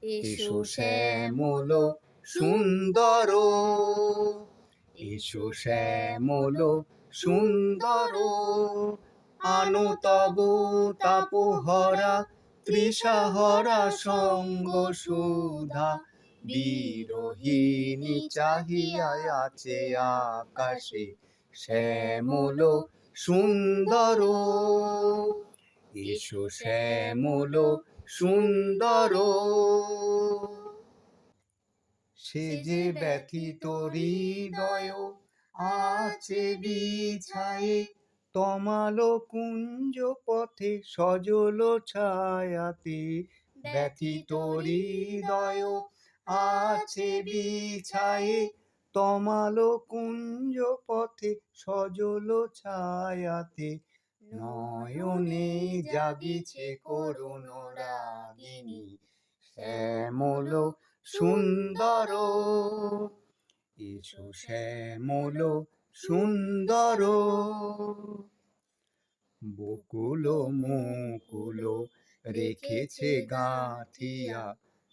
এসো শ্যামল সুন্দর, এসো শ্যামল সুন্দর, আনো তব তাপহরা তৃষাহরা সঙ্গ সুধা, বিরোহিণী চাহিয়া আছে আকাশে শ্যামল সুন্দর। এসো শ্যামল সুন্দর, সে যে ব্যথিত হৃদয় আছে বিছায়ে, তমাল কুঞ্জ পথে সজল ছায়াতে। ব্যথিত হৃদয় আছে বিছায়ে, তমাল কুঞ্জ পথে সজল ছায়াতে। নয়নে জাগিছে করুণ রাগিনী শ্যামল সুন্দর। এসো শ্যামল সুন্দর, বকুল মুকুল রেখেছে গাঁথিয়া,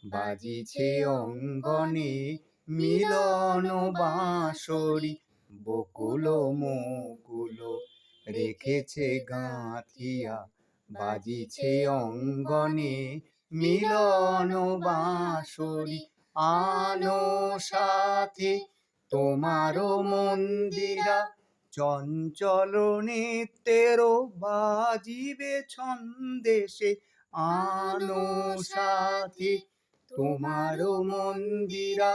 বাজিছে অঙ্গনে মিলন বাঁশরি। বকুল মুকুল রেখেছে গাঁথিয়া, বাজিছে অঙ্গনে মিলন বাঁশরি। আনো সাথে তোমার মন্দিরা, চঞ্চল নৃত্যের বাজিবে ছন্দেশে। আনো সাথে তোমার মন্দিরা,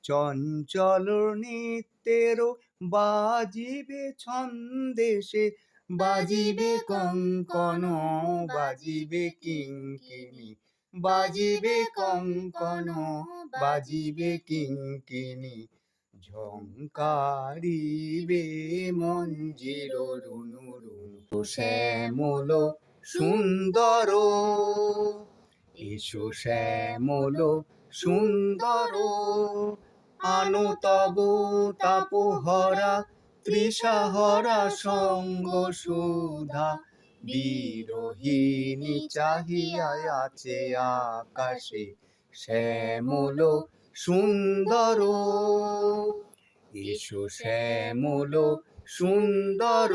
চঞ্চল নৃত্যের বাজিবে ছন্দেশে। বাজিবে কঙ্কণ, বাজিবে কিঙ্কিণী, বাজিবে কঙ্কণ, বাজিবে কিঙ্কিণী। ঝঙ্কারিবে মঞ্জির রুনু রুনু। শ্যামল সুন্দর, এসো শ্যামল সুন্দর, আনো তব তাপহরা তৃষাহরা সঙ্গ সুধা, বিরোহিণী চাহিয়া আছে আকাশে শ্যামল সুন্দর। এসো শ্যামল সুন্দর।